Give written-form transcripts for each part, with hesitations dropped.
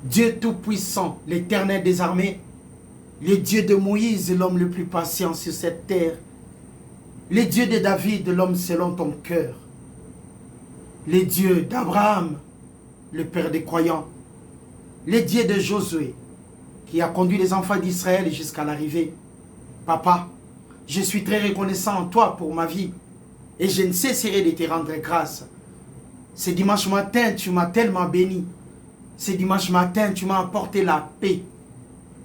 Dieu Tout-Puissant, l'Éternel des armées, le Dieu de Moïse, l'homme le plus patient sur cette terre, le Dieu de David, l'homme selon ton cœur, le Dieu d'Abraham, le Père des croyants, le Dieu de Josué, qui a conduit les enfants d'Israël jusqu'à l'arrivée. Papa, je suis très reconnaissant en toi pour ma vie et je ne cesserai de te rendre grâce. Ce dimanche matin, tu m'as tellement béni. Ce dimanche matin, tu m'as apporté la paix.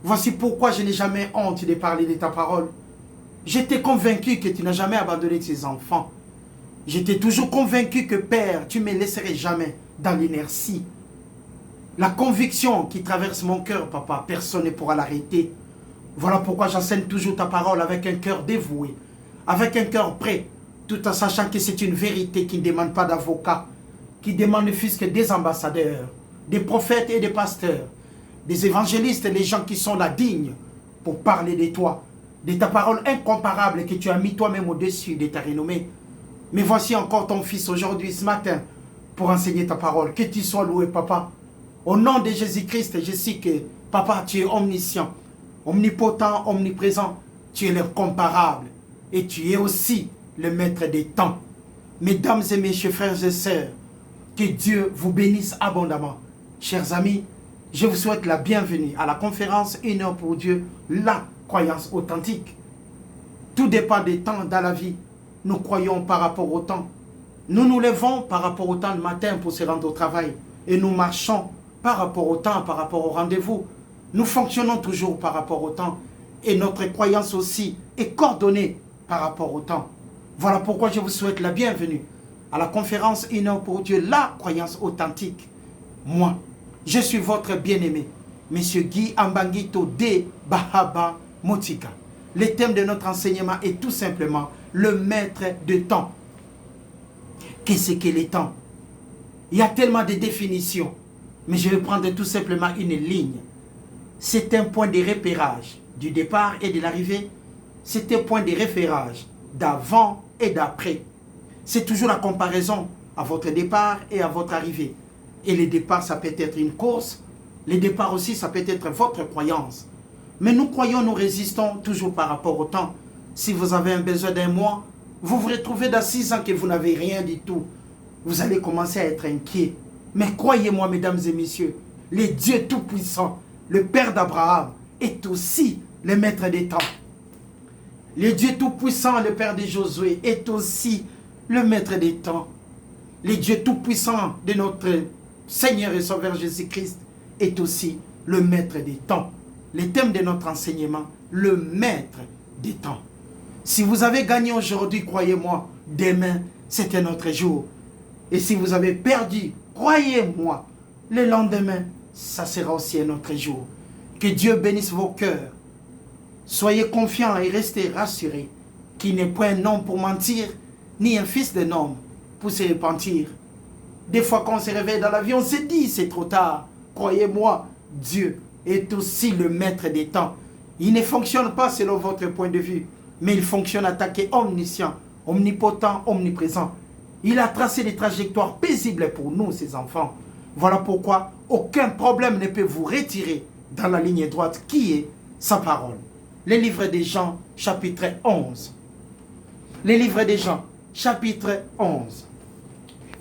Voici pourquoi je n'ai jamais honte de parler de ta parole. J'étais convaincu que tu n'as jamais abandonné tes enfants. J'étais toujours convaincu que Père, tu ne me laisserais jamais dans l'inertie. La conviction qui traverse mon cœur, papa, personne ne pourra l'arrêter. Voilà pourquoi j'enseigne toujours ta parole avec un cœur dévoué, avec un cœur prêt, tout en sachant que c'est une vérité qui ne demande pas d'avocat, qui demande ne fût-ce que des ambassadeurs, des prophètes et des pasteurs, des évangélistes, les gens qui sont là dignes pour parler de toi, de ta parole incomparable que tu as mis toi-même au-dessus de ta renommée. Mais voici encore ton fils aujourd'hui, ce matin, pour enseigner ta parole. Que tu sois loué, papa. Au nom de Jésus-Christ, je sais que, papa, tu es omniscient, omnipotent, omniprésent. Tu es l'incomparable. Et tu es aussi le maître des temps. Mesdames et messieurs, frères et sœurs, que Dieu vous bénisse abondamment. Chers amis, je vous souhaite la bienvenue à la conférence Une heure pour Dieu, la croyance authentique. Tout dépend des temps dans la vie. Nous croyons par rapport au temps. Nous nous levons par rapport au temps le matin pour se rendre au travail. Et nous marchons par rapport au temps, par rapport au rendez-vous. Nous fonctionnons toujours par rapport au temps. Et notre croyance aussi est coordonnée par rapport au temps. Voilà pourquoi je vous souhaite la bienvenue à la conférence Une heure pour Dieu, la croyance authentique. Moi, je suis votre bien-aimé, Monsieur Guy Ambangito de Bahaba Motika. Le thème de notre enseignement est tout simplement le maître de temps. Qu'est-ce que le temps? Il y a tellement de définitions, mais je vais prendre tout simplement une ligne. C'est un point de repérage du départ et de l'arrivée. C'est un point de repérage d'avant et d'après. C'est toujours la comparaison à votre départ et à votre arrivée. Et le départ, ça peut être une course. Le départ aussi, ça peut être votre croyance. Mais nous croyons, nous résistons toujours par rapport au temps. Si vous avez un besoin d'un mois, vous vous retrouvez dans 6 ans que vous n'avez rien du tout. Vous allez commencer à être inquiet. Mais croyez-moi, mesdames et messieurs, le Dieu Tout-Puissant, le Père d'Abraham, est aussi le Maître des temps. Le Dieu Tout-Puissant, le Père de Josué, est aussi le Maître des temps. Le Dieu Tout-Puissant de notre Seigneur et Sauveur Jésus-Christ est aussi le Maître des temps. Le thème de notre enseignement, le Maître des temps. Si vous avez gagné aujourd'hui, croyez-moi, demain, c'est un autre jour. Et si vous avez perdu, croyez-moi, le lendemain, ça sera aussi un autre jour. Que Dieu bénisse vos cœurs. Soyez confiants et restez rassurés qu'il n'est point un homme pour mentir, ni un fils d'un homme pour se repentir. Des fois, quand on se réveille dans la vie, on se dit, c'est trop tard. Croyez-moi, Dieu est aussi le maître des temps. Il ne fonctionne pas selon votre point de vue, mais il fonctionne attaqué omniscient, omnipotent, omniprésent. Il a tracé des trajectoires paisibles pour nous, ses enfants. Voilà pourquoi aucun problème ne peut vous retirer dans la ligne droite qui est sa parole. Le livre des Jean, chapitre 11. Le livre des Jean, chapitre 11.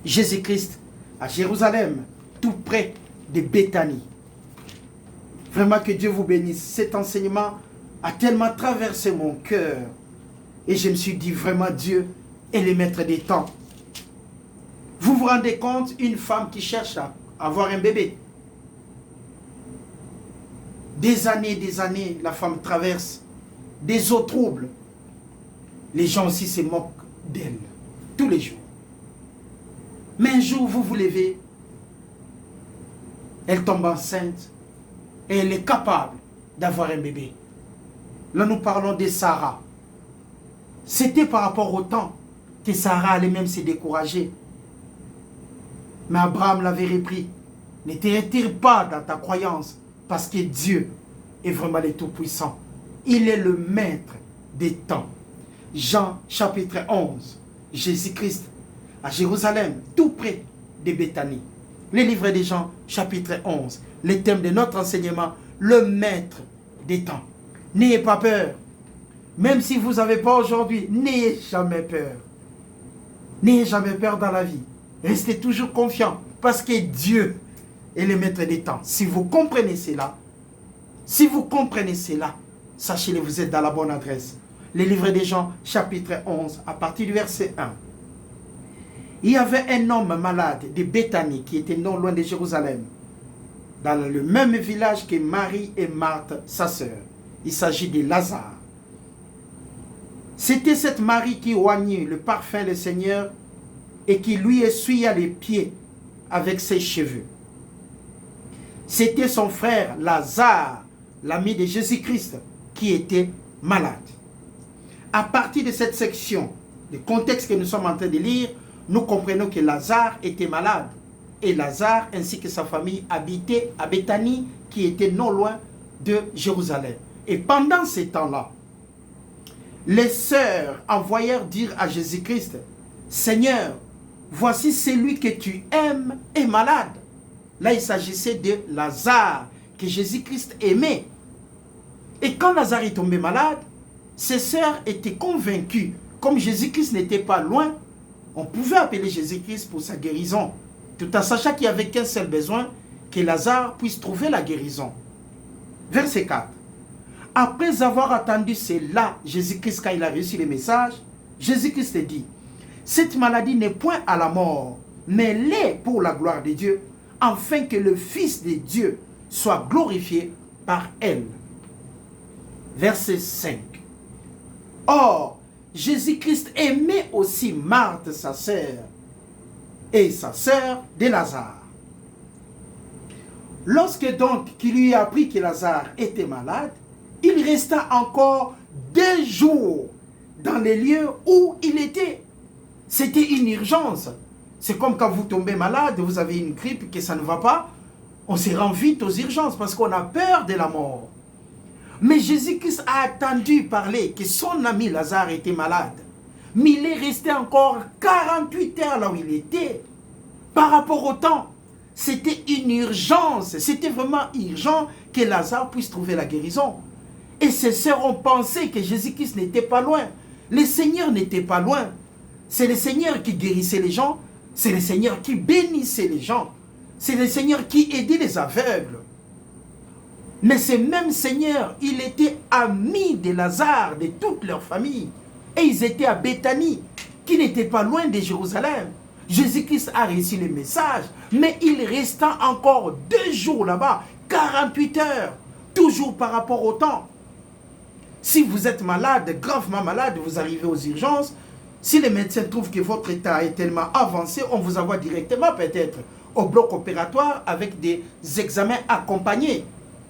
Jésus-Christ à Jérusalem, tout près de Béthanie. Vraiment que Dieu vous bénisse. Cet enseignement a tellement traversé mon cœur. Et je me suis dit vraiment, Dieu est le maître des temps. Vous vous rendez compte, une femme qui cherche à avoir un bébé. Des années, la femme traverse des eaux troubles. Les gens aussi se moquent d'elle, tous les jours. Mais un jour, vous vous levez, elle tombe enceinte et elle est capable d'avoir un bébé. Là, nous parlons de Sarah. C'était par rapport au temps que Sarah allait même se décourager. Mais Abraham l'avait repris. Ne te retire pas dans ta croyance parce que Dieu est vraiment le Tout-Puissant. Il est le maître des temps. Jean chapitre 11. Jésus-Christ à Jérusalem, tout près de Béthanie. Le livre des Jean, chapitre 11. Le thème de notre enseignement, le maître des temps. N'ayez pas peur. Même si vous n'avez pas aujourd'hui, n'ayez jamais peur. N'ayez jamais peur dans la vie. Restez toujours confiant parce que Dieu est le maître des temps. Si vous comprenez cela, sachez-le, vous êtes dans la bonne adresse. Le livre des Jean, chapitre 11, à partir du verset 1. Il y avait un homme malade de Béthanie qui était non loin de Jérusalem, dans le même village que Marie et Marthe, sa sœur. Il s'agit de Lazare. C'était cette Marie qui oignit le parfum du Seigneur et qui lui essuya les pieds avec ses cheveux. C'était son frère Lazare, l'ami de Jésus-Christ, qui était malade. À partir de cette section, le contexte que nous sommes en train de lire, nous comprenons que Lazare était malade. Et Lazare ainsi que sa famille habitaient à Béthanie, qui était non loin de Jérusalem. Et pendant ces temps-là, les sœurs envoyèrent dire à Jésus-Christ, « Seigneur, voici celui que tu aimes est malade. » Là, il s'agissait de Lazare, que Jésus-Christ aimait. Et quand Lazare est tombé malade, ses sœurs étaient convaincues, comme Jésus-Christ n'était pas loin, on pouvait appeler Jésus-Christ pour sa guérison, tout en sachant qu'il n'y avait qu'un seul besoin, que Lazare puisse trouver la guérison. Verset 4. Après avoir attendu cela, Jésus-Christ, quand il a reçu le message, Jésus-Christ dit, « Cette maladie n'est point à la mort, mais l'est pour la gloire de Dieu, afin que le Fils de Dieu soit glorifié par elle. » Verset 5. Or, Jésus-Christ aimait aussi Marthe, sa sœur, et sa sœur de Lazare. Lorsque donc qu'il lui apprit que Lazare était malade, il resta encore 2 jours dans les lieux où il était. C'était une urgence. C'est comme quand vous tombez malade, vous avez une grippe, que ça ne va pas, on se rend vite aux urgences parce qu'on a peur de la mort. Mais Jésus-Christ a attendu parler que son ami Lazare était malade. Mais il est resté encore 48 heures là où il était. Par rapport au temps, c'était une urgence. C'était vraiment urgent que Lazare puisse trouver la guérison. Et ses sœurs ont pensé que Jésus-Christ n'était pas loin. Le Seigneur n'était pas loin. C'est le Seigneur qui guérissait les gens. C'est le Seigneur qui bénissait les gens. C'est le Seigneur qui aidait les aveugles. Mais ce même Seigneur, il était ami de Lazare, de toute leur famille. Et ils étaient à Béthanie, qui n'était pas loin de Jérusalem. Jésus-Christ a reçu le message, mais il resta encore 2 jours là-bas, 48 heures, toujours par rapport au temps. Si vous êtes malade, gravement malade, vous arrivez aux urgences, si les médecins trouvent que votre état est tellement avancé, on vous envoie directement peut-être au bloc opératoire avec des examens accompagnés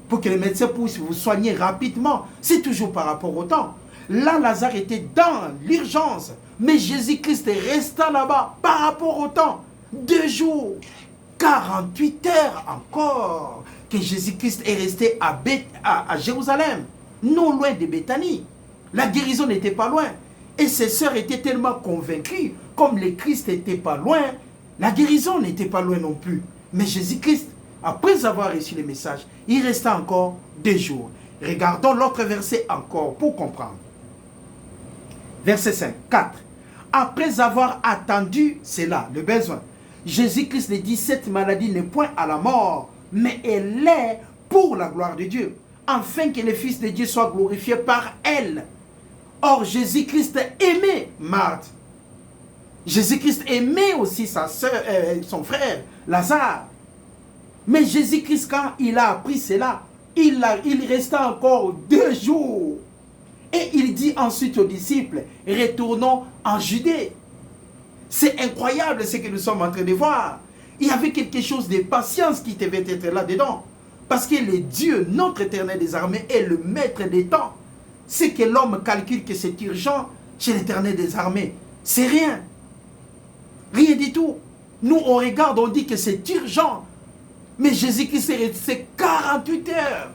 pour que les médecins puissent vous soigner rapidement. C'est toujours par rapport au temps. Là, Lazare était dans l'urgence, mais Jésus-Christ resta là-bas par rapport au temps. 2 jours, 48 heures encore que Jésus-Christ est resté à Jérusalem, non loin de Béthanie. La guérison n'était pas loin. Et ses sœurs étaient tellement convaincues, comme le Christ n'était pas loin, la guérison n'était pas loin non plus. Mais Jésus-Christ, après avoir reçu le message, il resta encore 2 jours. Regardons l'autre verset encore pour comprendre. Verset 5, 4. Après avoir attendu cela, le besoin, Jésus-Christ dit, cette maladie n'est point à la mort, mais elle est pour la gloire de Dieu, afin que le Fils de Dieu soit glorifié par elle. Or, Jésus-Christ aimait Marthe. Jésus-Christ aimait aussi sa soeur, son frère, Lazare. Mais Jésus-Christ, quand il a appris cela, il resta encore 2 jours. Et il dit ensuite aux disciples, retournons en Judée. C'est incroyable ce que nous sommes en train de voir. Il y avait quelque chose de patience qui devait être là-dedans. Parce que le Dieu, notre éternel des armées, est le maître des temps. C'est que l'homme calcule que c'est urgent chez l'éternel des armées. C'est rien. Rien du tout. Nous, on regarde, on dit que c'est urgent. Mais Jésus-Christ est resté 48 heures.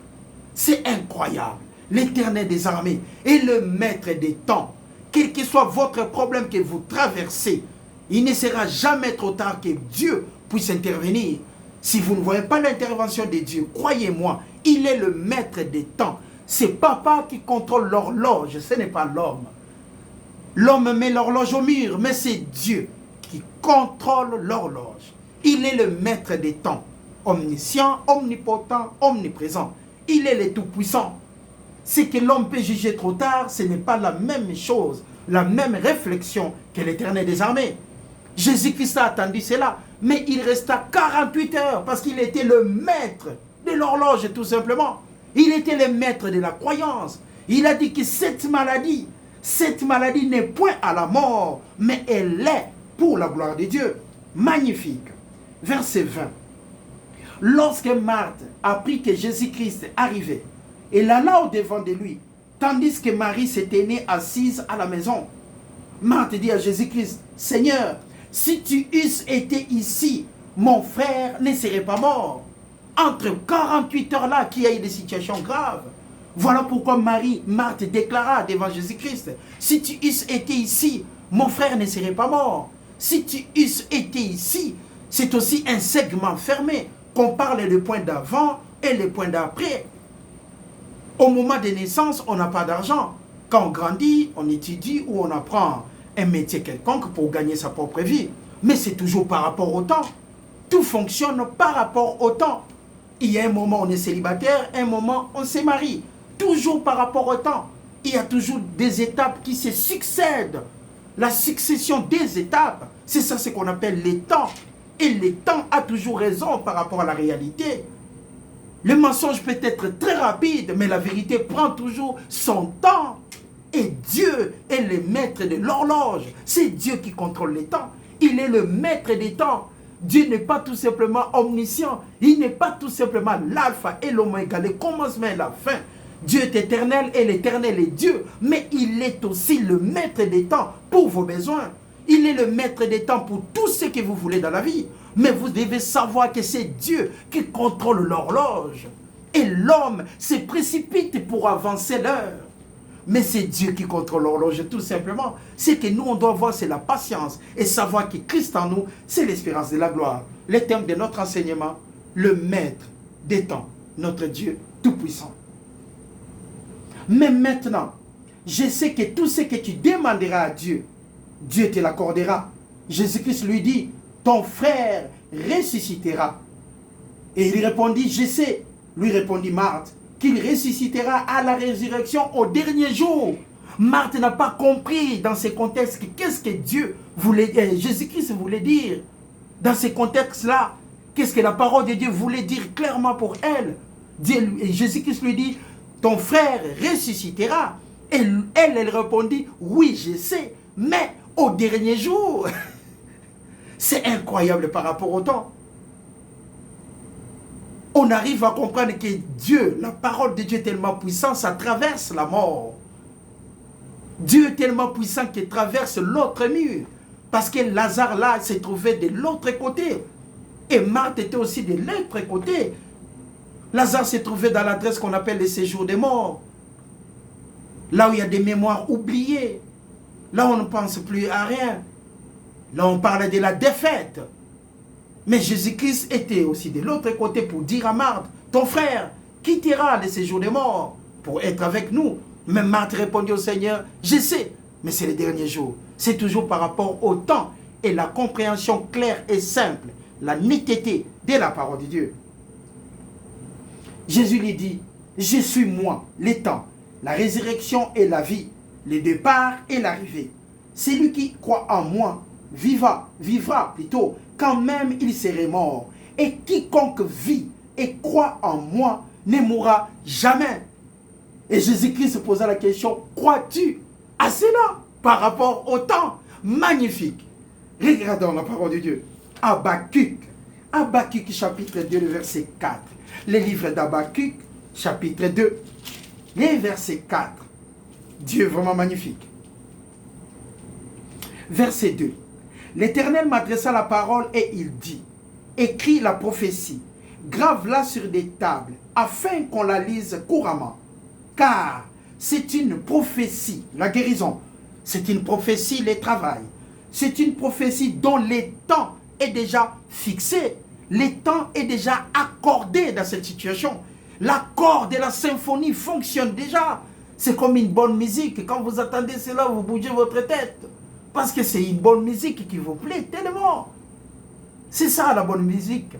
C'est incroyable. L'éternel des armées est le maître des temps. Quel que soit votre problème que vous traversez, il ne sera jamais trop tard que Dieu puisse intervenir. Si vous ne voyez pas l'intervention de Dieu, croyez-moi, il est le maître des temps. C'est papa qui contrôle l'horloge, ce n'est pas l'homme. L'homme met l'horloge au mur, mais c'est Dieu qui contrôle l'horloge. Il est le maître des temps, omniscient, omnipotent, omniprésent. Il est le tout-puissant. Ce que l'homme peut juger trop tard, ce n'est pas la même chose, la même réflexion que l'Éternel des armées. Jésus-Christ a attendu cela, mais il resta 48 heures parce qu'il était le maître de l'horloge tout simplement. Il était le maître de la croyance. Il a dit que cette maladie n'est point à la mort, mais elle est pour la gloire de Dieu. Magnifique. Verset 20. Lorsque Marthe apprit que Jésus-Christ arrivait, elle alla au-devant de lui, tandis que Marie s'était née assise à la maison. Marthe dit à Jésus-Christ, Seigneur, si tu eusses été ici, mon frère ne serait pas mort. Entre 48 heures là, qu'il y a eu des situations graves. Voilà pourquoi Marthe déclara devant Jésus-Christ, si tu eusses été ici, mon frère ne serait pas mort. Si tu eusses été ici, c'est aussi un segment fermé, qu'on parle le point d'avant et le point d'après. Au moment de naissance, on n'a pas d'argent. Quand on grandit, on étudie ou on apprend un métier quelconque pour gagner sa propre vie. Mais c'est toujours par rapport au temps. Tout fonctionne par rapport au temps. Il y a un moment on est célibataire, un moment on se marie. Toujours par rapport au temps. Il y a toujours des étapes qui se succèdent. La succession des étapes, c'est ça ce qu'on appelle les temps. Et le temps a toujours raison par rapport à la réalité. Le mensonge peut être très rapide, mais la vérité prend toujours son temps. Et Dieu est le maître de l'horloge. C'est Dieu qui contrôle les temps. Il est le maître des temps. Dieu n'est pas tout simplement omniscient. Il n'est pas tout simplement l'alpha et l'oméga, le commencement et la fin. Dieu est éternel et l'éternel est Dieu. Mais il est aussi le maître des temps pour vos besoins. Il est le maître des temps pour tout ce que vous voulez dans la vie. Mais vous devez savoir que c'est Dieu qui contrôle l'horloge. Et l'homme se précipite pour avancer l'heure. Mais c'est Dieu qui contrôle l'horloge tout simplement. Ce que nous on doit voir, c'est la patience. Et savoir que Christ en nous, c'est l'espérance de la gloire. Le thème de notre enseignement, le maître des temps, notre Dieu tout-puissant. Mais maintenant, je sais que tout ce que tu demanderas à Dieu, Dieu te l'accordera. Jésus-Christ lui dit, ton frère ressuscitera. Et il répondit, je sais, lui répondit Marthe, qu'il ressuscitera à la résurrection au dernier jour. Marthe n'a pas compris dans ces contextes qu'est-ce que Dieu voulait, Jésus-Christ voulait dire. Dans ces contextes-là, qu'est-ce que la parole de Dieu voulait dire clairement pour elle. Jésus-Christ lui dit, ton frère ressuscitera. Et elle répondit, oui, je sais, mais au dernier jour. C'est incroyable par rapport au temps. On arrive à comprendre que Dieu, la parole de Dieu est tellement puissante, ça traverse la mort. Dieu est tellement puissant qu'il traverse l'autre mur. Parce que Lazare là s'est trouvé de l'autre côté. Et Marthe était aussi de l'autre côté. Lazare s'est trouvé dans l'adresse qu'on appelle le séjour des morts. Là où il y a des mémoires oubliées. Là où on ne pense plus à rien. Là on parle de la défaite. Mais Jésus-Christ était aussi de l'autre côté pour dire à Marthe, ton frère quittera le séjour des morts pour être avec nous. Mais Marthe répondit au Seigneur, je sais, mais c'est le dernier jour. C'est toujours par rapport au temps et la compréhension claire et simple, la netteté de la parole de Dieu. Jésus lui dit, je suis moi, le temps, la résurrection et la vie, le départ et l'arrivée. Celui qui croit en moi vivra plutôt, quand même il serait mort. Et quiconque vit et croit en moi ne mourra jamais. Et Jésus-Christ posa la question, crois-tu à cela par rapport au temps? Magnifique. Regardons la parole de Dieu. Habakkuk. Habakkuk chapitre 2, le verset 4. Le livre d'Habakkuk chapitre 2, le verset 4. Dieu vraiment magnifique. Verset 2. L'Éternel m'adressa la parole et il dit, écris la prophétie, grave-la sur des tables, afin qu'on la lise couramment. Car c'est une prophétie, la guérison, c'est une prophétie, le travail, c'est une prophétie dont le temps est déjà fixé. Le temps est déjà accordé dans cette situation. L'accord de la symphonie fonctionne déjà. C'est comme une bonne musique. Quand vous attendez cela, vous bougez votre tête. Parce que c'est une bonne musique qui vous plaît tellement. C'est ça la bonne musique.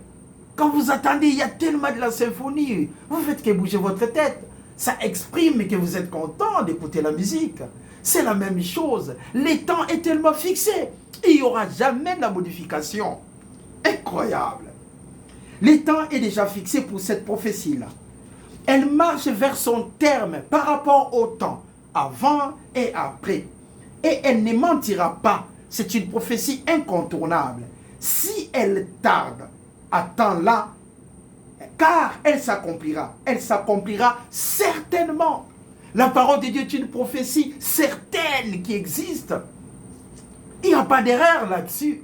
Quand vous attendez, il y a tellement de la symphonie. Vous faites que bouger votre tête. Ça exprime que vous êtes content d'écouter la musique. C'est la même chose. Le temps est tellement fixé. Il n'y aura jamais de la modification. Incroyable. Le temps est déjà fixé pour cette prophétie-là. Elle marche vers son terme par rapport au temps, avant et après. Et elle ne mentira pas. C'est une prophétie incontournable. Si elle tarde, attends-la, car elle s'accomplira. Elle s'accomplira certainement. La parole de Dieu est une prophétie certaine qui existe. Il n'y a pas d'erreur là-dessus.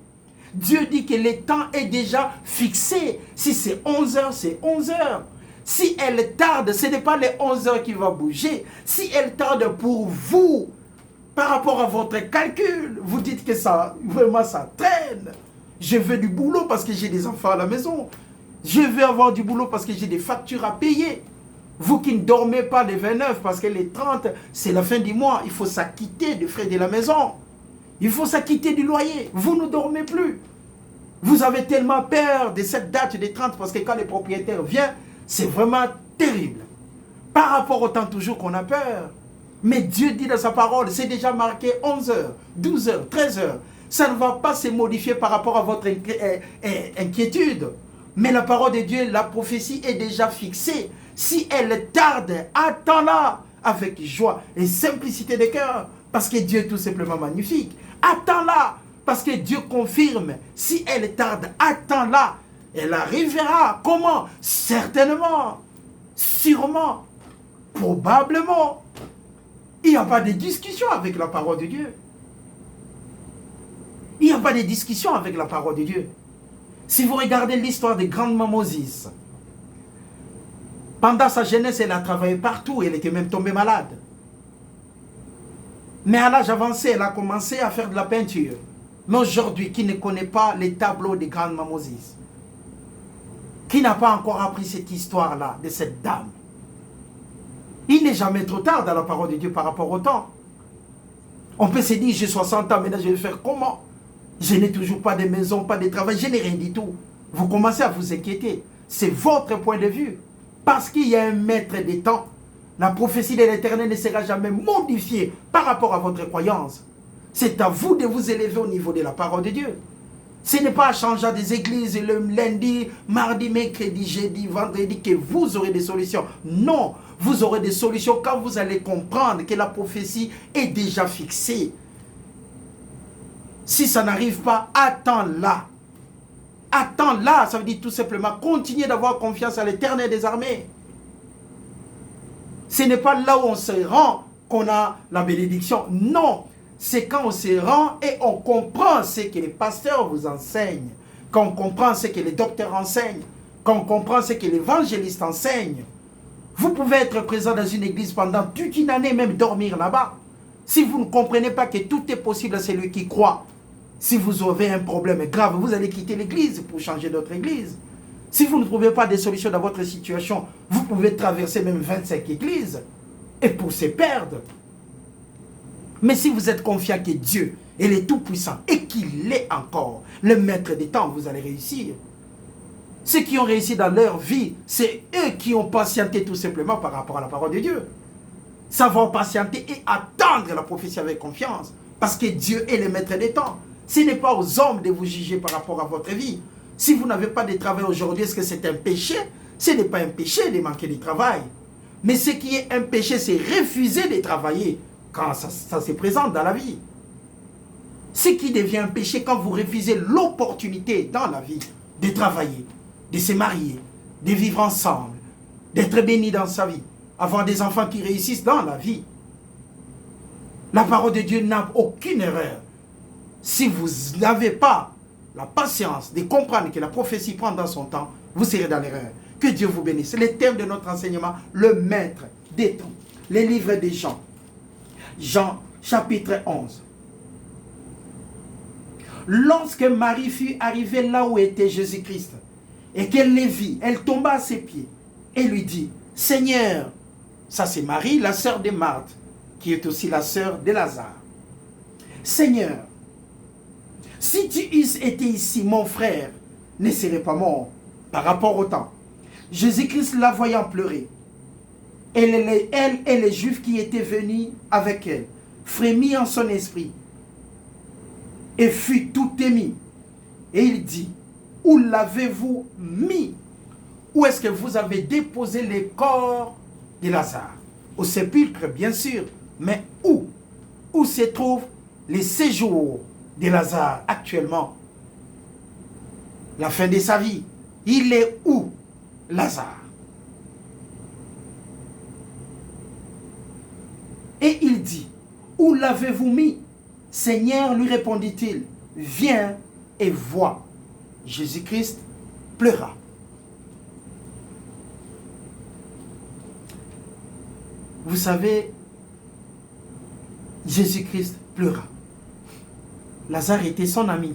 Dieu dit que le temps est déjà fixé. Si c'est 11 heures, c'est 11 heures. Si elle tarde, ce n'est pas les 11 heures qui vont bouger. Si elle tarde pour vous, par rapport à votre calcul, vous dites que ça, vraiment ça traîne. Je veux du boulot parce que j'ai des enfants à la maison. Je veux avoir du boulot parce que j'ai des factures à payer. Vous qui ne dormez pas les 29 parce que les 30, c'est la fin du mois. Il faut s'acquitter des frais de la maison. Il faut s'acquitter du loyer. Vous ne dormez plus. Vous avez tellement peur de cette date des 30 parce que quand les propriétaires viennent, c'est vraiment terrible. Par rapport au temps toujours qu'on a peur. Mais Dieu dit dans sa parole, c'est déjà marqué 11 heures, 12 heures, 13 heures. Ça ne va pas se modifier par rapport à votre inquiétude. Mais la parole de Dieu, la prophétie est déjà fixée. Si elle tarde, attends-la avec joie et simplicité de cœur. Parce que Dieu est tout simplement magnifique. Attends-la parce que Dieu confirme. Si elle tarde, attends-la. Elle arrivera. Comment? Certainement. Sûrement. Probablement. Il n'y a pas de discussion avec la parole de Dieu. Il n'y a pas de discussion avec la parole de Dieu. Si vous regardez l'histoire de grande-mère Moses, pendant sa jeunesse, elle a travaillé partout. Elle était même tombée malade. Mais à l'âge avancé, elle a commencé à faire de la peinture. Mais aujourd'hui, qui ne connaît pas les tableaux de grande-mère Moses? Qui n'a pas encore appris cette histoire-là de cette dame? Il n'est jamais trop tard dans la parole de Dieu par rapport au temps. On peut se dire, j'ai 60 ans, maintenant je vais faire comment? Je n'ai toujours pas de maison, pas de travail, je n'ai rien du tout. Vous commencez à vous inquiéter. C'est votre point de vue. Parce qu'il y a un maître des temps. La prophétie de l'Éternel ne sera jamais modifiée par rapport à votre croyance. C'est à vous de vous élever au niveau de la parole de Dieu. Ce n'est pas en changeant des églises le lundi, mardi, mercredi, jeudi, vendredi que vous aurez des solutions. Non, vous aurez des solutions quand vous allez comprendre que la prophétie est déjà fixée. Si ça n'arrive pas, attends-la. Attends-la, ça veut dire tout simplement continuer d'avoir confiance à l'Éternel des armées. Ce n'est pas là où on se rend qu'on a la bénédiction. Non, c'est quand on se rend et on comprend ce que les pasteurs vous enseignent, quand on comprend ce que les docteurs enseignent, quand on comprend ce que l'évangéliste enseigne. Vous pouvez être présent dans une église pendant toute une année, même dormir là-bas. Si vous ne comprenez pas que tout est possible à celui qui croit, si vous avez un problème grave, vous allez quitter l'église pour changer d'autre église. Si vous ne trouvez pas de solution dans votre situation, vous pouvez traverser même 25 églises et pour se perdre. Mais si vous êtes confiant que Dieu est le Tout-Puissant et qu'il est encore le maître des temps, vous allez réussir. Ceux qui ont réussi dans leur vie, c'est eux qui ont patienté tout simplement par rapport à la parole de Dieu. Savoir patienter et attendre la prophétie avec confiance. Parce que Dieu est le maître des temps. Ce n'est pas aux hommes de vous juger par rapport à votre vie. Si vous n'avez pas de travail aujourd'hui, est-ce que c'est un péché? Ce n'est pas un péché de manquer de travail. Mais ce qui est un péché, c'est refuser de travailler quand ça se présente dans la vie. Ce qui devient un péché quand vous refusez l'opportunité dans la vie de travailler, de se marier, de vivre ensemble, d'être béni dans sa vie, avoir des enfants qui réussissent dans la vie. La parole de Dieu n'a aucune erreur. Si vous n'avez pas la patience de comprendre que la prophétie prend dans son temps, vous serez dans l'erreur. Que Dieu vous bénisse. C'est le thème de notre enseignement, le maître des temps. Les livres de Jean. Jean, chapitre 11. Lorsque Marie fut arrivée là où était Jésus-Christ, et qu'elle les vit, elle tomba à ses pieds et lui dit, Seigneur, ça c'est Marie, la sœur de Marthe, qui est aussi la sœur de Lazare. Seigneur, si tu eusses été ici, mon frère ne serait pas mort par rapport au temps. Jésus-Christ la voyant pleurer, elle et les Juifs qui étaient venus avec elle, frémit en son esprit et fut tout ému. Et il dit, où l'avez-vous mis? Où est-ce que vous avez déposé les corps de Lazare? Au sépulcre, bien sûr, mais où? Où se trouve le séjour de Lazare actuellement? La fin de sa vie. Il est où, Lazare? Et il dit, où l'avez-vous mis? Seigneur, lui répondit-il, viens et vois. Jésus-Christ pleura. Vous savez, Jésus-Christ pleura. Lazare était son ami.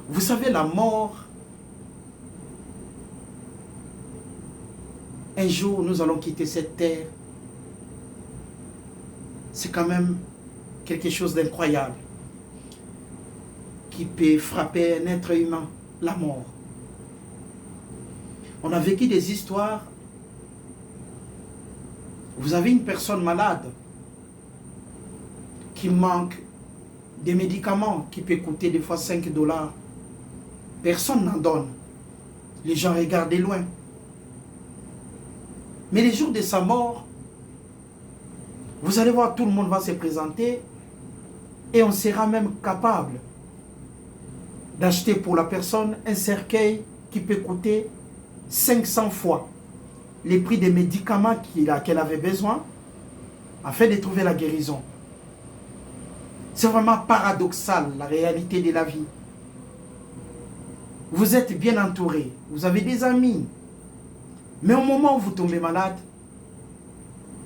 Vous savez, la mort, un jour nous allons quitter cette terre. C'est quand même quelque chose d'incroyable qui peut frapper un être humain, la mort. On a vécu des histoires. Vous avez une personne malade qui manque des médicaments qui peut coûter des fois 5 $. Personne n'en donne. Les gens regardent de loin. Mais les jours de sa mort, vous allez voir, tout le monde va se présenter et on sera même capable d'acheter pour la personne un cercueil qui peut coûter 500 fois les prix des médicaments qu'elle avait besoin afin de trouver la guérison. C'est vraiment paradoxal, la réalité de la vie. Vous êtes bien entouré, vous avez des amis, mais au moment où vous tombez malade,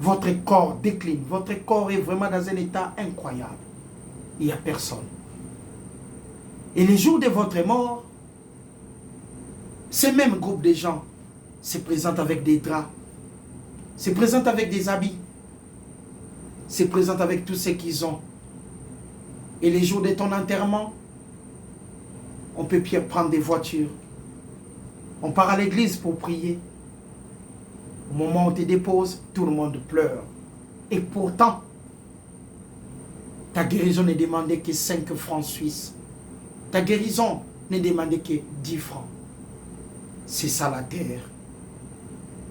votre corps décline, votre corps est vraiment dans un état incroyable. Il n'y a personne. Et les jours de votre mort, ce même groupe de gens se présente avec des draps, se présente avec des habits, se présente avec tout ce qu'ils ont. Et les jours de ton enterrement, on peut prendre des voitures. On part à l'église pour prier. Au moment où on te dépose, tout le monde pleure. Et pourtant, ta guérison n'est demandée que 5 francs suisses. Ta guérison n'est demandée que 10 francs. C'est ça la terre.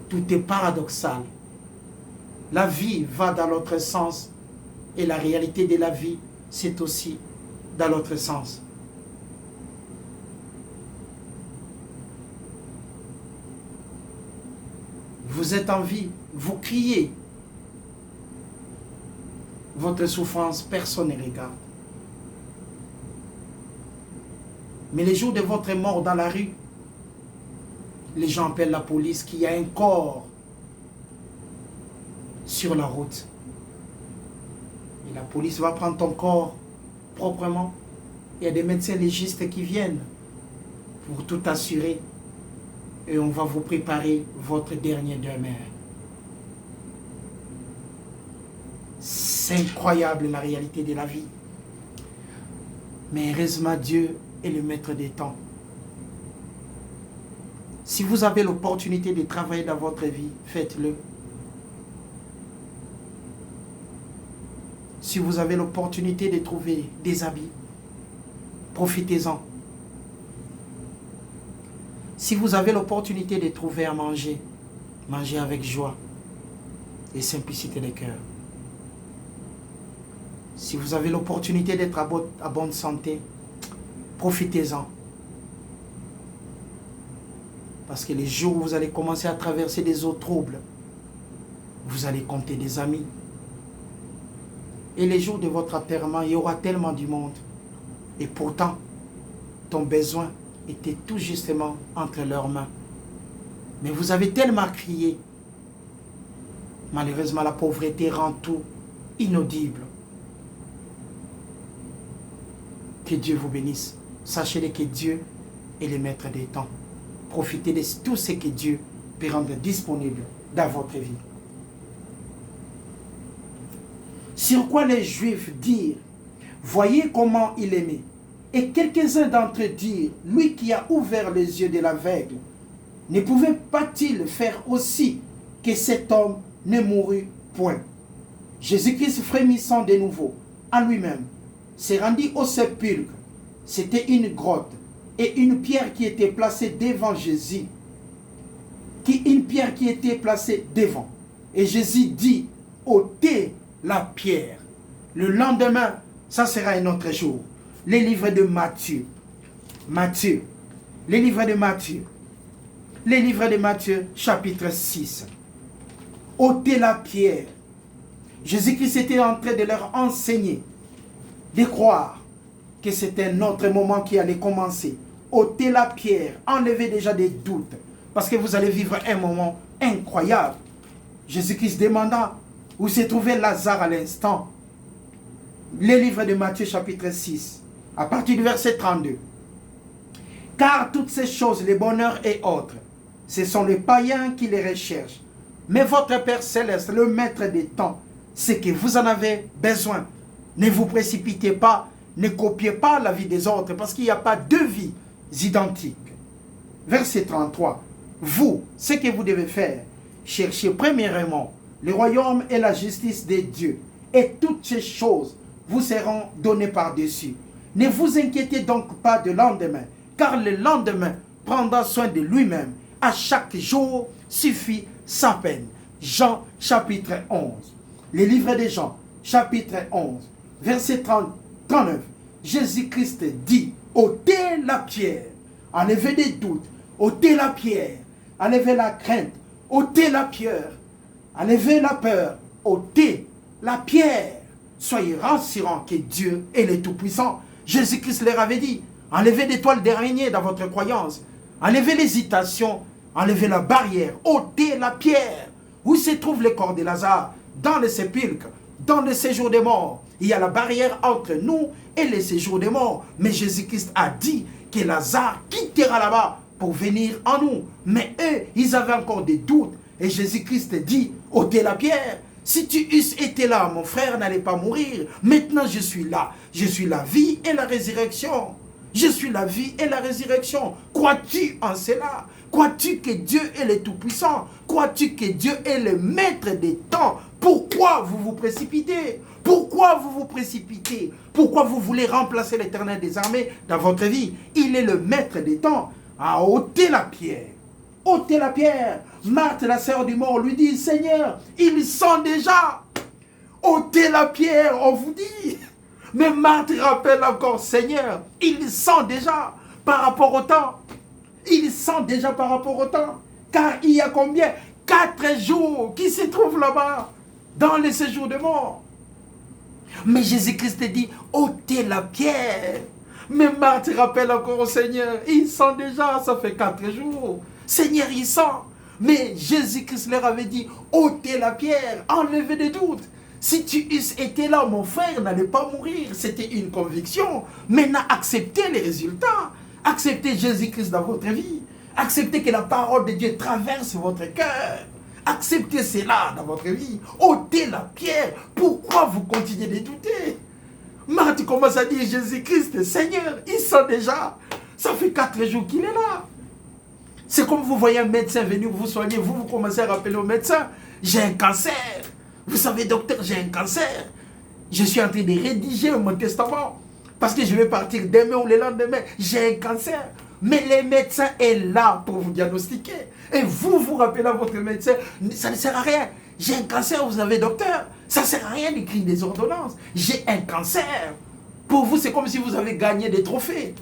Tout est paradoxal. La vie va dans l'autre sens et la réalité de la vie, c'est aussi dans l'autre sens. Vous êtes en vie, vous criez. Votre souffrance, personne ne regarde. Mais les jours de votre mort dans la rue, les gens appellent la police qu'il y a un corps sur la route. Et la police va prendre ton corps proprement. Il y a des médecins légistes qui viennent pour tout assurer. Et on va vous préparer votre dernier demeure. C'est incroyable la réalité de la vie. Mais heureusement, Dieu est le maître des temps. Si vous avez l'opportunité de travailler dans votre vie, faites-le. Si vous avez l'opportunité de trouver des habits, profitez-en. Si vous avez l'opportunité de trouver à manger, mangez avec joie et simplicité de cœur. Si vous avez l'opportunité d'être à bonne santé, profitez-en. Parce que les jours où vous allez commencer à traverser des eaux troubles, vous allez compter des amis. Et les jours de votre enterrement, il y aura tellement du monde. Et pourtant, ton besoin était tout justement entre leurs mains. Mais vous avez tellement crié. Malheureusement, la pauvreté rend tout inaudible. Que Dieu vous bénisse. Sachez que Dieu et le maître des temps. Profitez de tout ce que Dieu peut rendre disponible dans votre vie. Sur quoi les Juifs dirent, voyez comment il aimait. Et quelques-uns d'entre eux dirent, lui qui a ouvert les yeux de l'aveugle, ne pouvait pas-il faire aussi que cet homme ne mourut point? Jésus-Christ, frémissant de nouveau en lui-même, s'est rendu au sépulcre. C'était une grotte et une pierre qui était placée devant Jésus. Une pierre qui était placée devant. Et Jésus dit, ôtez la pierre. Le lendemain, ça sera un autre jour. Les livres de Matthieu. Les livres de Matthieu, chapitre 6. Ôtez la pierre. Jésus-Christ était en train de leur enseigner, de croire que c'était un autre moment qui allait commencer. Ôtez la pierre, enlevez déjà des doutes, parce que vous allez vivre un moment incroyable. Jésus-Christ demanda où se trouvait Lazare à l'instant. Les livres de Matthieu chapitre 6, à partir du verset 32. Car toutes ces choses, les bonheurs et autres, ce sont les païens qui les recherchent. Mais votre Père Céleste, le Maître des temps, c'est que vous en avez besoin. Ne vous précipitez pas, ne copiez pas la vie des autres, parce qu'il n'y a pas deux vies identiques. Verset 33. Vous, ce que vous devez faire, cherchez premièrement le royaume et la justice de Dieu, et toutes ces choses vous seront données par-dessus. Ne vous inquiétez donc pas de lendemain, car le lendemain prendra soin de lui-même. À chaque jour suffit sa peine. Jean chapitre 11. Les livres de Jean chapitre 11, verset 39. Jésus-Christ dit, ôtez la pierre, enlevez des doutes, ôtez la pierre, enlevez la crainte, ôtez la pierre, enlevez la peur, ôtez la pierre. Soyez rassurants que Dieu est le Tout-Puissant. Jésus-Christ leur avait dit, enlevez des toiles d'araignée dans votre croyance, enlevez l'hésitation, enlevez la barrière, ôtez la pierre. Où se trouve le corps de Lazare? Dans le sépulcre, dans le séjour des morts. Il y a la barrière entre nous et le séjour des morts. Mais Jésus-Christ a dit que Lazare quittera là-bas pour venir en nous. Mais eux, ils avaient encore des doutes. Et Jésus-Christ dit, ôtez la pierre. Si tu eusses été là, mon frère n'allait pas mourir. Maintenant, je suis là. Je suis la vie et la résurrection. Je suis la vie et la résurrection. Crois-tu en cela? Crois-tu que Dieu est le Tout-Puissant? Crois-tu que Dieu est le Maître des temps? Pourquoi vous vous précipitez? Pourquoi vous vous précipitez? Pourquoi vous voulez remplacer l'Éternel des armées dans votre vie? Il est le Maître des temps. À ôter la pierre. Ôtez la pierre. Marthe, la sœur du mort, lui dit, Seigneur, ils sont déjà. Ôtez la pierre, on vous dit. Mais Marthe rappelle encore, Seigneur, ils sont déjà par rapport au temps. Ils sont déjà par rapport au temps. Car il y a combien? 4 jours qui se trouvent là-bas, dans le séjour de mort. Mais Jésus-Christ dit, ôtez la pierre. Mais Marthe rappelle encore au Seigneur, ils sont déjà, ça fait 4 jours. Seigneur, ils sont. Mais Jésus-Christ leur avait dit, ôtez la pierre, enlevez des doutes. Si tu eusses été là, mon frère n'allait pas mourir. C'était une conviction. Maintenant, acceptez les résultats. Acceptez Jésus-Christ dans votre vie. Acceptez que la parole de Dieu traverse votre cœur. Acceptez cela dans votre vie. Ôtez la pierre. Pourquoi vous continuez de douter? Marthe commence à dire, Jésus-Christ, Seigneur, ils sont déjà. Ça fait 4 jours qu'il est là. C'est comme vous voyez un médecin venir vous soigner. Vous commencez à rappeler au médecin, j'ai un cancer. Vous savez, docteur, j'ai un cancer. Je suis en train de rédiger mon testament. Parce que je vais partir demain ou le lendemain. J'ai un cancer. Mais le médecin est là pour vous diagnostiquer. Et vous rappelez à votre médecin, ça ne sert à rien. J'ai un cancer, vous avez docteur. Ça ne sert à rien d'écrire des ordonnances. J'ai un cancer. Pour vous, c'est comme si vous avez gagné des trophées.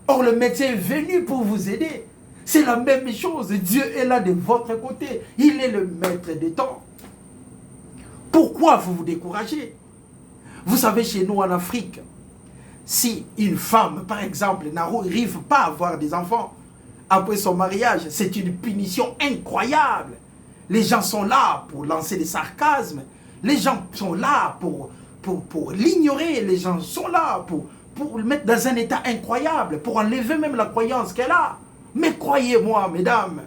Or, le médecin est venu pour vous aider. C'est la même chose. Dieu est là de votre côté. Il est le maître des temps. Pourquoi vous vous découragez? Vous savez, chez nous en Afrique, si une femme, par exemple, n'arrive pas à avoir des enfants après son mariage, c'est une punition incroyable. Les gens sont là pour lancer des sarcasmes. Les gens sont là pour l'ignorer. Les gens sont là pour le mettre dans un état incroyable, pour enlever même la croyance qu'elle a. Mais croyez-moi, mesdames,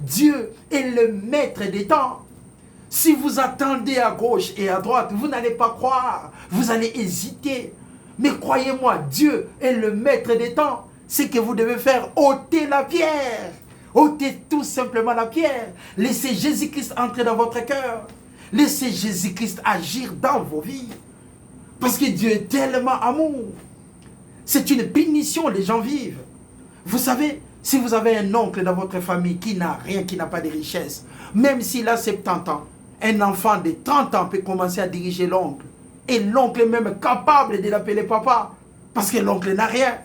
Dieu est le maître des temps. Si vous attendez à gauche et à droite, vous n'allez pas croire, vous allez hésiter. Mais croyez-moi, Dieu est le maître des temps. Ce que vous devez faire, ôtez la pierre. Ôtez tout simplement la pierre. Laissez Jésus-Christ entrer dans votre cœur. Laissez Jésus-Christ agir dans vos vies. Parce que Dieu est tellement amour. C'est une punition, les gens vivent. Vous savez, si vous avez un oncle dans votre famille qui n'a rien, qui n'a pas de richesse, même s'il a 70 ans, un enfant de 30 ans peut commencer à diriger l'oncle. Et l'oncle est même capable de l'appeler papa. Parce que l'oncle n'a rien.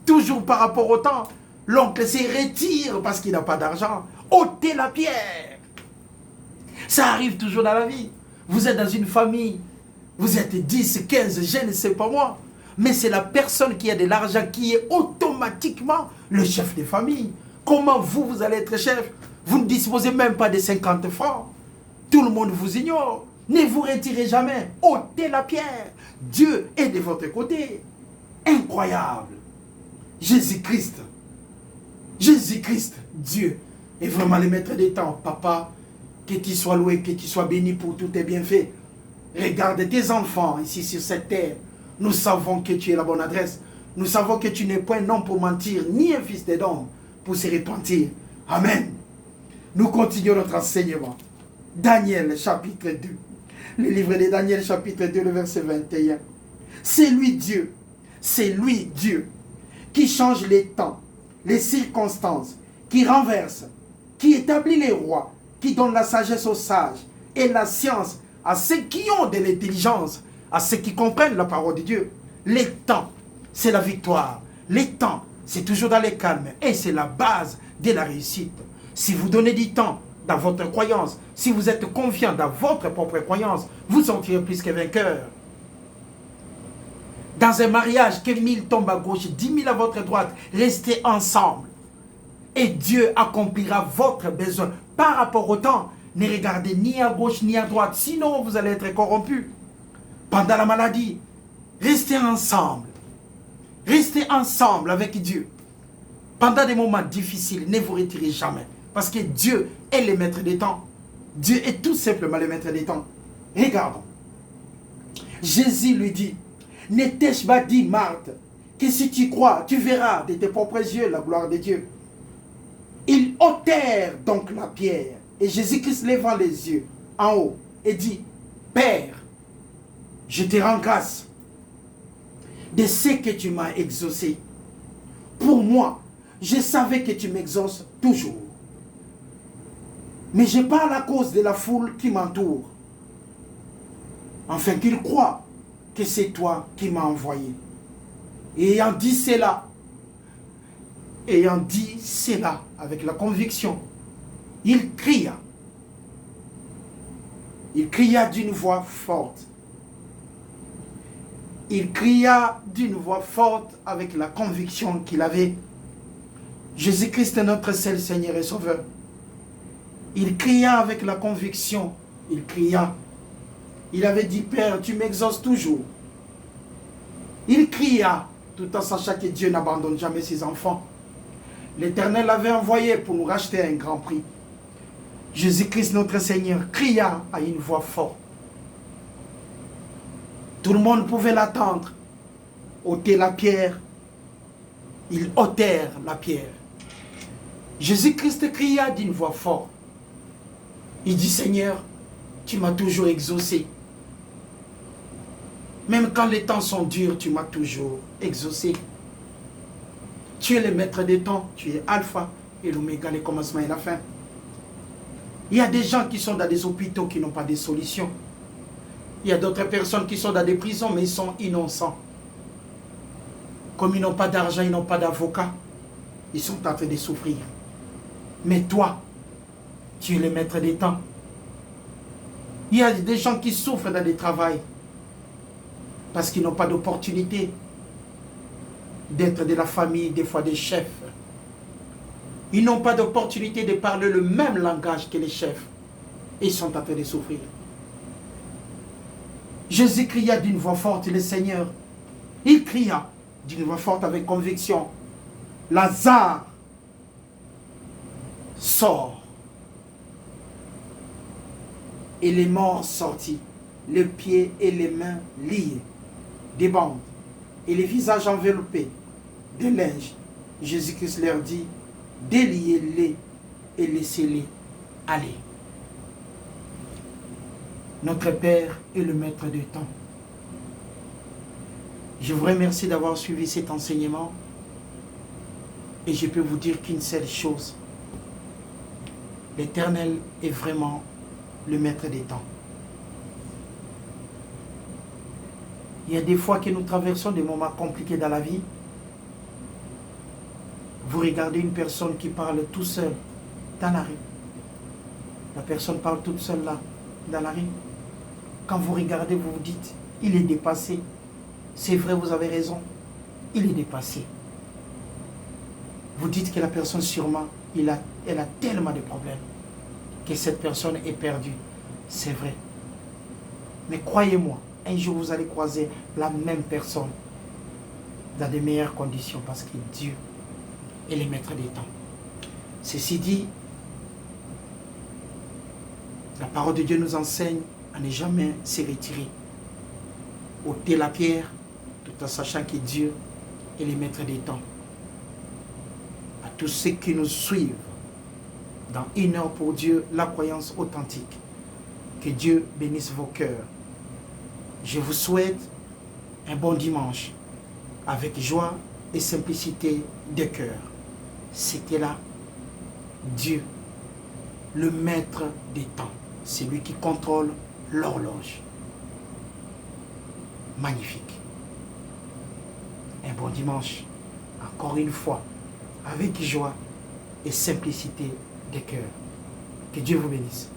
Toujours par rapport au temps. L'oncle se retire parce qu'il n'a pas d'argent. Ôtez la pierre. Ça arrive toujours dans la vie. Vous êtes dans une famille. Vous êtes 10, 15, je ne sais pas moi. Mais c'est la personne qui a de l'argent qui est automatiquement le chef de famille. Comment vous allez être chef? Vous ne disposez même pas de 50 francs. Tout le monde vous ignore. Ne vous retirez jamais. Ôtez la pierre. Dieu est de votre côté. Incroyable. Jésus-Christ, Dieu, est vraiment le maître des temps. Papa, que tu sois loué, que tu sois béni pour tous tes bienfaits. Regarde tes enfants ici sur cette terre. Nous savons que tu es la bonne adresse. Nous savons que tu n'es point un homme pour mentir, ni un fils d'homme pour se repentir. Amen. Nous continuons notre enseignement. Daniel chapitre 2. Le livre de Daniel chapitre 2, le verset 21. C'est lui Dieu, qui change les temps, les circonstances, qui renverse, qui établit les rois, qui donne la sagesse aux sages et la science à ceux qui ont de l'intelligence, à ceux qui comprennent la parole de Dieu. Les temps, c'est la victoire. Les temps, c'est toujours dans les calmes et c'est la base de la réussite. Si vous donnez du temps dans votre croyance, si vous êtes confiant dans votre propre croyance, vous sortirez plus que vainqueur. Dans un mariage, que 1000 tombent à gauche, 10 000 à votre droite, restez ensemble. Et Dieu accomplira votre besoin. Par rapport au temps, ne regardez ni à gauche ni à droite, sinon vous allez être corrompu. Pendant la maladie, restez ensemble. Restez ensemble avec Dieu. Pendant des moments difficiles, ne vous retirez jamais. Parce que Dieu est le maître des temps. Dieu est tout simplement le maître des temps. Regardons. Jésus lui dit, ne t'ai-je pas dit, Marthe, que si tu crois, tu verras de tes propres yeux la gloire de Dieu. Ils ôtèrent donc la pierre. Et Jésus-Christ levant les yeux en haut et dit, Père, je te rends grâce de ce que tu m'as exaucé. Pour moi, je savais que tu m'exauces toujours. Mais je parle à cause de la foule qui m'entoure, afin qu'ils croient que c'est toi qui m'as envoyé. Et ayant dit cela avec la conviction, il cria. Il cria d'une voix forte. Il cria d'une voix forte avec la conviction qu'il avait. Jésus-Christ est notre seul Seigneur et Sauveur. Il cria avec la conviction. Il cria. Il avait dit, Père, tu m'exauces toujours. Il cria, tout en sachant que Dieu n'abandonne jamais ses enfants. L'Éternel l'avait envoyé pour nous racheter à un grand prix. Jésus-Christ, notre Seigneur, cria à une voix forte. Tout le monde pouvait l'attendre. Ôter la pierre. Ils ôtèrent la pierre. Jésus-Christ cria d'une voix forte. Il dit, Seigneur, tu m'as toujours exaucé. Même quand les temps sont durs, tu m'as toujours exaucé. Tu es le maître des temps, tu es Alpha et l'Oméga, le commencement et la fin. Il y a des gens qui sont dans des hôpitaux qui n'ont pas de solution. Il y a d'autres personnes qui sont dans des prisons, mais ils sont innocents. Comme ils n'ont pas d'argent, ils n'ont pas d'avocat, ils sont en train de souffrir. Mais toi, tu es le maître des temps. Il y a des gens qui souffrent dans des travails parce qu'ils n'ont pas d'opportunité d'être de la famille, des fois des chefs. Ils n'ont pas d'opportunité de parler le même langage que les chefs. Et ils sont en train de souffrir. Jésus cria d'une voix forte, le Seigneur, Il cria d'une voix forte avec conviction, Lazare, sort. Et les morts sortis, les pieds et les mains liés, des bandes, et les visages enveloppés de linge. Jésus-Christ leur dit, déliez-les et laissez-les aller. Notre Père est le maître du temps. Je vous remercie d'avoir suivi cet enseignement et je peux vous dire qu'une seule chose, l'Éternel est vraiment le maître des temps. Il y a des fois que nous traversons des moments compliqués dans la vie. Vous regardez une personne qui parle tout seul dans la rue. La personne parle toute seule là, dans la rue. Quand vous regardez, vous vous dites, il est dépassé. C'est vrai, vous avez raison. Il est dépassé. Vous dites que la personne sûrement, elle a tellement de problèmes que cette personne est perdue. C'est vrai. Mais croyez-moi, un jour vous allez croiser la même personne dans de meilleures conditions parce que Dieu est le maître des temps. Ceci dit, la parole de Dieu nous enseigne à ne jamais se retirer. Ôter la pierre tout en sachant que Dieu est le maître des temps. À tous ceux qui nous suivent dans Une heure pour Dieu, la croyance authentique. Que Dieu bénisse vos cœurs. Je vous souhaite un bon dimanche avec joie et simplicité de cœur. C'était là Dieu, le maître des temps. C'est lui qui contrôle l'horloge. Magnifique. Un bon dimanche, encore une fois, avec joie et simplicité de cœur. Que Dieu vous bénisse.